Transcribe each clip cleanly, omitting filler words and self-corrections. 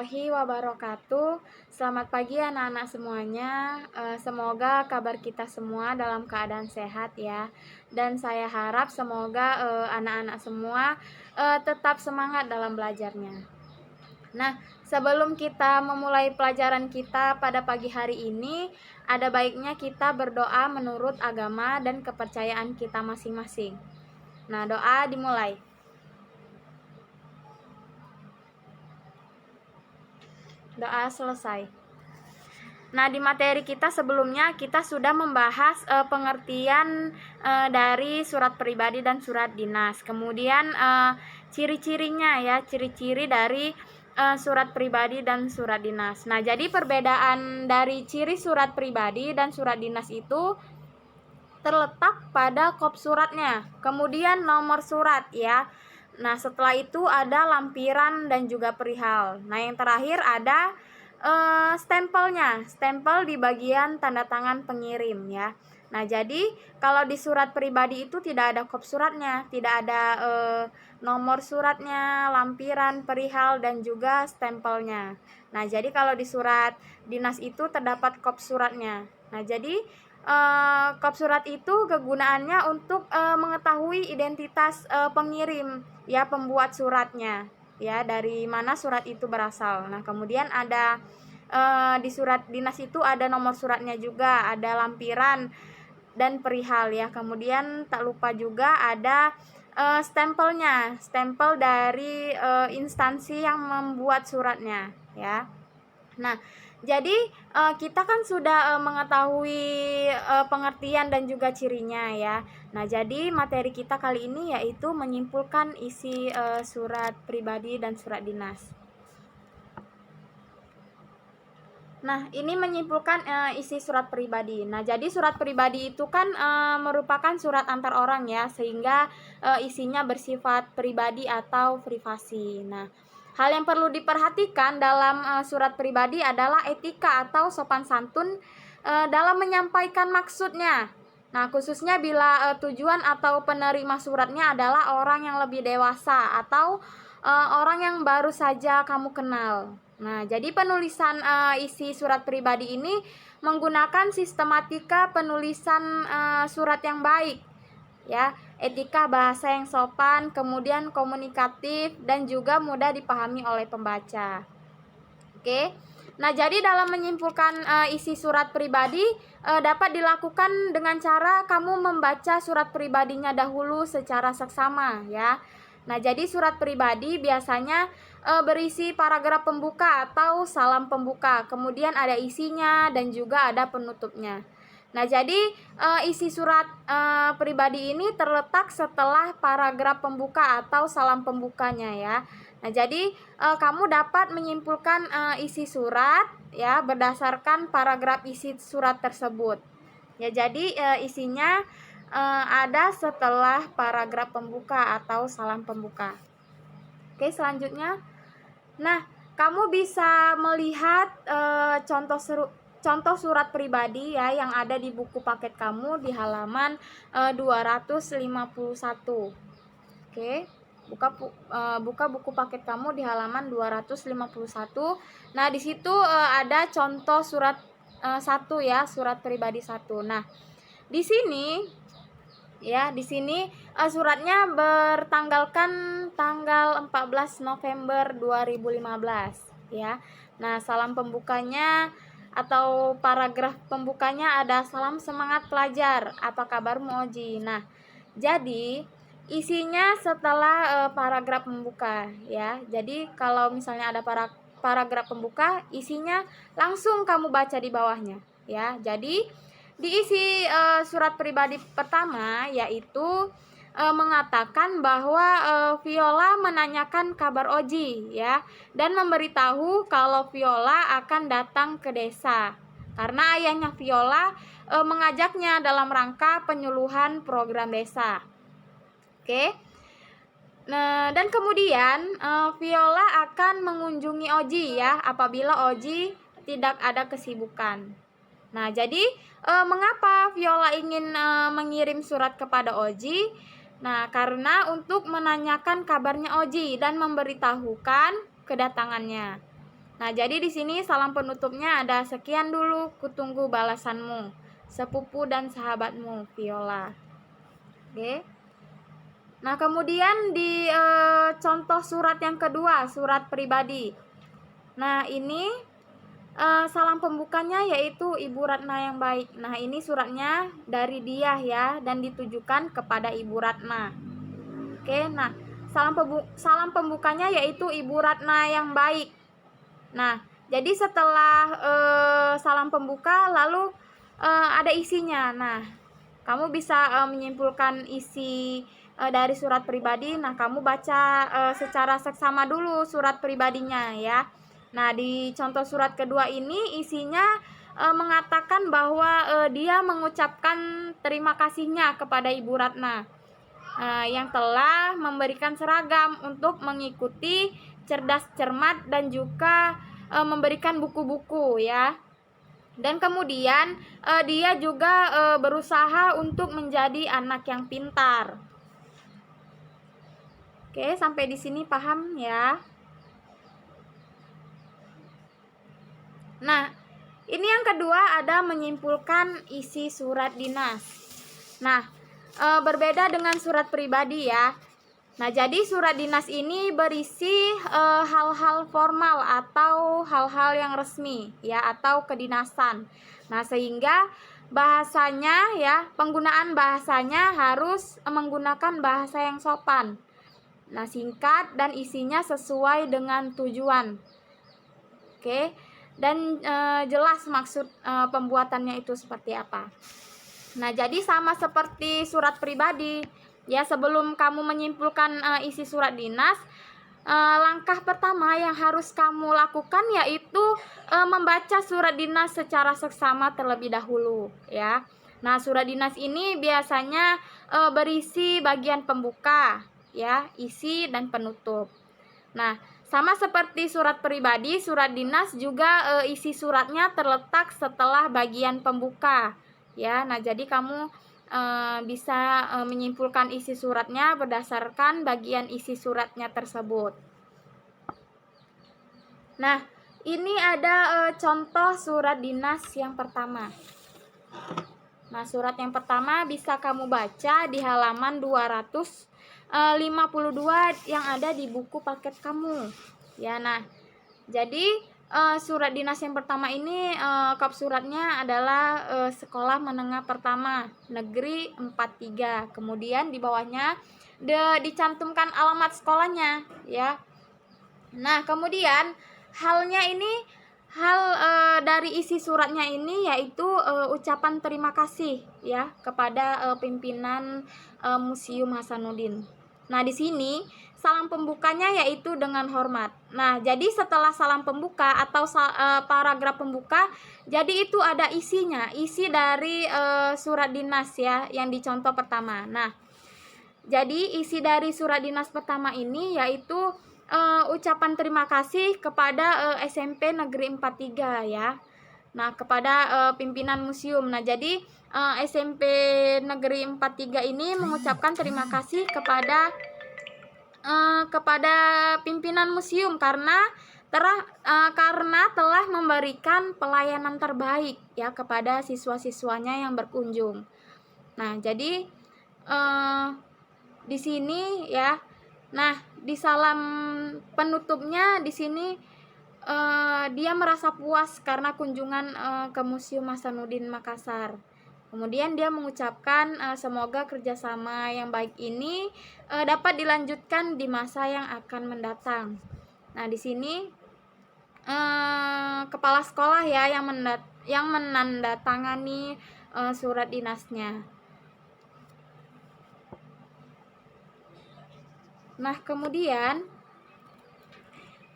warahmatullahi wabarakatuh. Selamat pagi anak-anak semuanya. Semoga kabar kita semua dalam keadaan sehat ya. Dan saya harap semoga anak-anak semua tetap semangat dalam belajarnya. Nah, sebelum kita memulai pelajaran kita pada pagi hari ini, ada baiknya kita berdoa menurut agama dan kepercayaan kita masing-masing. Nah, doa dimulai. Doa selesai. Nah, di materi kita sebelumnya kita sudah membahas pengertian dari surat pribadi dan surat dinas. Kemudian ciri-cirinya ya, ciri-ciri dari surat pribadi dan surat dinas. Nah, jadi perbedaan dari ciri surat pribadi dan surat dinas itu terletak pada kop suratnya. Kemudian nomor surat ya. Nah, setelah itu ada lampiran dan juga perihal. Nah, yang terakhir ada stempelnya, stempel di bagian tanda tangan pengirim ya. Nah, jadi kalau di surat pribadi itu tidak ada kop suratnya, tidak ada nomor suratnya, lampiran, perihal, dan juga stempelnya. Nah, jadi kalau di surat dinas itu terdapat kop suratnya. Nah, jadi kop surat itu kegunaannya untuk mengetahui identitas pengirim ya, pembuat suratnya ya, dari mana surat itu berasal. Nah, kemudian ada di surat dinas itu ada nomor suratnya juga, ada lampiran dan perihal ya. Kemudian tak lupa juga ada stempelnya, stempel dari instansi yang membuat suratnya ya. Nah, jadi kita kan sudah mengetahui pengertian dan juga cirinya ya. Nah, jadi materi kita kali ini yaitu menyimpulkan isi surat pribadi dan surat dinas. Nah, ini menyimpulkan isi surat pribadi. Nah, jadi surat pribadi itu kan merupakan surat antar orang ya, sehingga isinya bersifat pribadi atau privasi. Nah, hal yang perlu diperhatikan dalam surat pribadi adalah etika atau sopan santun dalam menyampaikan maksudnya. Nah, khususnya bila tujuan atau penerima suratnya adalah orang yang lebih dewasa atau orang yang baru saja kamu kenal. Nah, jadi penulisan isi surat pribadi ini menggunakan sistematika penulisan surat yang baik ya, etika bahasa yang sopan, kemudian komunikatif dan juga mudah dipahami oleh pembaca. Oke. Nah, jadi dalam menyimpulkan isi surat pribadi dapat dilakukan dengan cara kamu membaca surat pribadinya dahulu secara seksama ya. Nah, jadi surat pribadi biasanya berisi paragraf pembuka atau salam pembuka, kemudian ada isinya dan juga ada penutupnya. Nah, jadi isi surat pribadi ini terletak setelah paragraf pembuka atau salam pembukanya ya. Nah, jadi kamu dapat menyimpulkan isi surat ya berdasarkan paragraf isi surat tersebut. Ya, jadi isinya ada setelah paragraf pembuka atau salam pembuka. Oke, selanjutnya. Nah, kamu bisa melihat contoh surat pribadi ya yang ada di buku paket kamu di halaman 251. Oke, buka buku paket kamu di halaman 251. Nah, di situ ada contoh surat 1 ya, surat pribadi 1. Nah, di sini ya, di sini suratnya bertanggalkan tanggal 14 November 2015 ya. Nah, salam pembukanya atau paragraf pembukanya ada salam semangat pelajar, apa kabarmu Oji. Nah, jadi isinya setelah paragraf pembuka ya. Jadi kalau misalnya ada paragraf pembuka, isinya langsung kamu baca di bawahnya ya. Jadi diisi surat pribadi pertama yaitu mengatakan bahwa Viola menanyakan kabar Oji ya, dan memberitahu kalau Viola akan datang ke desa karena ayahnya Viola mengajaknya dalam rangka penyuluhan program desa. Oke. Nah, dan kemudian Viola akan mengunjungi Oji ya apabila Oji tidak ada kesibukan. Nah, jadi mengapa Viola ingin mengirim surat kepada Oji? Nah, karena untuk menanyakan kabarnya Oji dan memberitahukan kedatangannya. Nah, jadi di sini salam penutupnya ada sekian dulu, kutunggu balasanmu. Sepupu dan sahabatmu, Viola. Oke. Nah, kemudian di contoh surat yang kedua, surat pribadi. Nah, ini salam pembukanya yaitu Ibu Ratna yang baik. Nah, ini suratnya dari dia ya, dan ditujukan kepada Ibu Ratna. Oke, nah salam pembukanya yaitu Ibu Ratna yang baik. Nah, jadi setelah salam pembuka lalu ada isinya. Nah, kamu bisa menyimpulkan isi dari surat pribadi. Nah, kamu baca secara seksama dulu surat pribadinya ya. Nah, di contoh surat kedua ini isinya mengatakan bahwa dia mengucapkan terima kasihnya kepada Ibu Ratna yang telah memberikan seragam untuk mengikuti cerdas cermat dan juga memberikan buku-buku ya. Dan kemudian dia juga berusaha untuk menjadi anak yang pintar. Oke, sampai di sini paham ya? Nah, ini yang kedua ada menyimpulkan isi surat dinas. Nah, berbeda dengan surat pribadi ya. Nah, jadi surat dinas ini berisi hal-hal formal atau hal-hal yang resmi ya, atau kedinasan. Nah, sehingga bahasanya ya, penggunaan bahasanya harus menggunakan bahasa yang sopan. Nah, singkat dan isinya sesuai dengan tujuan. Oke. Dan jelas maksud pembuatannya itu seperti apa. Nah, jadi sama seperti surat pribadi ya, sebelum kamu menyimpulkan isi surat dinas, langkah pertama yang harus kamu lakukan yaitu membaca surat dinas secara seksama terlebih dahulu ya. Nah, surat dinas ini biasanya berisi bagian pembuka ya, isi dan penutup. Nah, sama seperti surat pribadi, surat dinas juga isi suratnya terletak setelah bagian pembuka ya. Nah, jadi kamu bisa menyimpulkan isi suratnya berdasarkan bagian isi suratnya tersebut. Nah, ini ada contoh surat dinas yang pertama. Nah, surat yang pertama bisa kamu baca di halaman 252 yang ada di buku paket kamu. Ya, nah, jadi surat dinas yang pertama ini kop suratnya adalah Sekolah Menengah Pertama Negeri 43. Kemudian di bawahnya dicantumkan alamat sekolahnya ya. Nah, kemudian hal dari isi suratnya ini yaitu ucapan terima kasih ya kepada pimpinan Museum Hasanuddin. Nah, di sini salam pembukanya yaitu dengan hormat. Nah, jadi setelah salam pembuka atau paragraf pembuka, jadi itu ada isinya, isi dari surat dinas ya yang dicontoh pertama. Nah, jadi isi dari surat dinas pertama ini yaitu ucapan terima kasih kepada SMP Negeri 43 ya. Nah, kepada pimpinan museum. Nah, jadi SMP Negeri 43 ini mengucapkan terima kasih kepada pimpinan museum karena telah memberikan pelayanan terbaik ya kepada siswa-siswanya yang berkunjung. Nah, jadi di sini ya. Nah, di salam penutupnya di sini dia merasa puas karena kunjungan ke Museum Hasanuddin Makassar. Kemudian dia mengucapkan semoga kerjasama yang baik ini dapat dilanjutkan di masa yang akan mendatang. Nah, di sini kepala sekolah ya yang menandatangani surat dinasnya. Nah, kemudian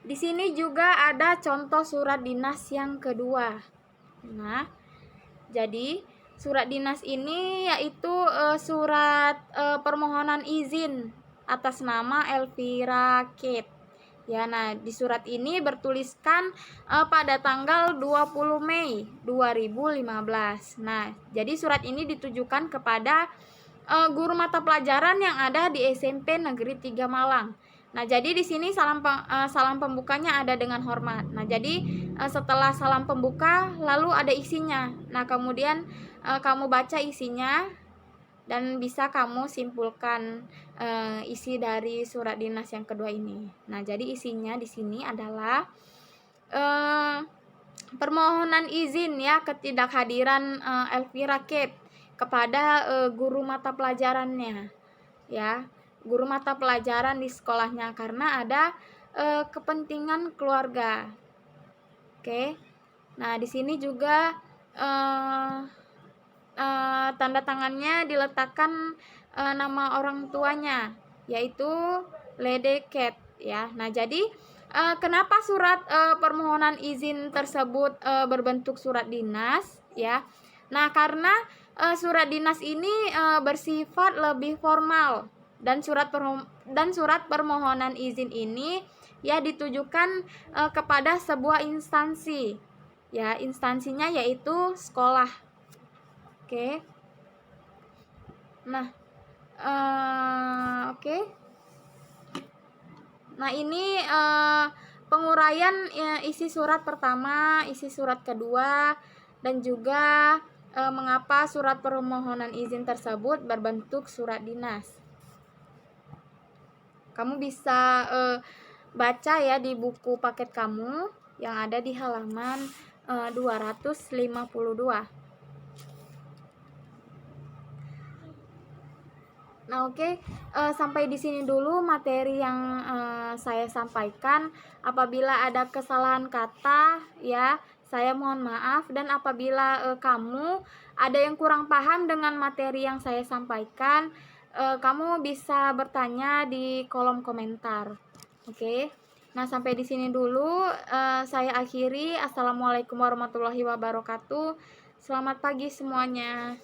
di sini juga ada contoh surat dinas yang kedua. Nah, jadi surat dinas ini yaitu surat permohonan izin atas nama Elvira Kate. Ya, nah di surat ini bertuliskan pada tanggal 20 Mei 2015. Nah, jadi surat ini ditujukan kepada guru mata pelajaran yang ada di SMP Negeri 3 Malang. Nah, jadi di sini salam pembukanya ada dengan hormat. Nah, jadi setelah salam pembuka lalu ada isinya. Nah, kemudian kamu baca isinya dan bisa kamu simpulkan isi dari surat dinas yang kedua ini. Nah, jadi isinya di sini adalah permohonan izin ya ketidakhadiran Elvira Kate kepada guru mata pelajarannya, ya, guru mata pelajaran di sekolahnya karena ada kepentingan keluarga. Oke. Nah, di sini juga tanda tangannya diletakkan nama orang tuanya, yaitu Lady Kate, ya. Nah, jadi kenapa surat permohonan izin tersebut berbentuk surat dinas, ya? Nah, karena surat dinas ini bersifat lebih formal dan surat permohonan izin ini ya ditujukan kepada sebuah instansi, ya, instansinya yaitu sekolah. Oke. Nah, oke. Nah, ini penguraian isi surat pertama, isi surat kedua, dan juga mengapa surat permohonan izin tersebut berbentuk surat dinas. Kamu bisa baca ya di buku paket kamu yang ada di halaman 252. Nah, oke, sampai di sini dulu materi yang saya sampaikan. Apabila ada kesalahan kata, ya, saya mohon maaf. Dan apabila kamu ada yang kurang paham dengan materi yang saya sampaikan, kamu bisa bertanya di kolom komentar. Oke. Nah, sampai di sini dulu saya akhiri. Assalamualaikum warahmatullahi wabarakatuh. Selamat pagi semuanya.